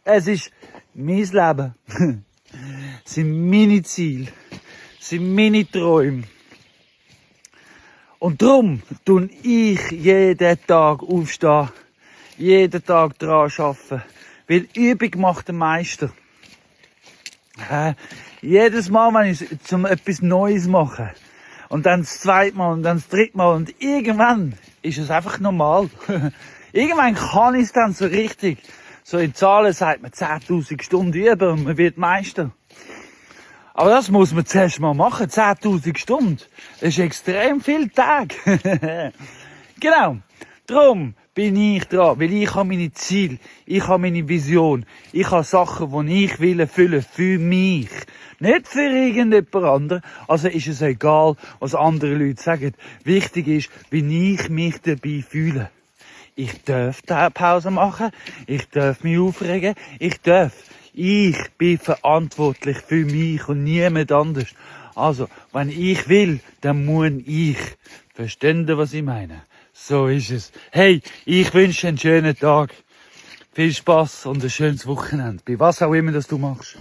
Es ist mein Leben. Es sind meine Ziele. Es sind meine Träume. Und darum tun ich jeden Tag aufstehen. Jeden Tag daran arbeiten. Weil Übung macht den Meister. Jedes Mal, wenn ich zum etwas Neues mache, und dann das zweite Mal und dann das dritte Mal, und irgendwann ist es einfach normal. Irgendwann kann ich es dann so richtig. So in Zahlen sagt man 10.000 Stunden üben und man wird Meister. Aber das muss man zuerst mal machen, 10.000 Stunden. Das ist extrem viel Tag. Genau. Darum bin ich dran, weil ich habe meine Ziele, ich habe meine Vision, ich habe Sachen, die ich will erfüllen für mich. Nicht für irgendjemand anderen. Also ist es egal, was andere Leute sagen. Wichtig ist, wie ich mich dabei fühle. Ich darf da Pause machen, ich darf mich aufregen, ich bin verantwortlich für mich und niemand anders. Also, wenn ich will, dann muss ich. Verstehen Sie, was ich meine? So ist es. Hey, ich wünsche einen schönen Tag. Viel Spaß und ein schönes Wochenende. Bei was auch immer das du machst.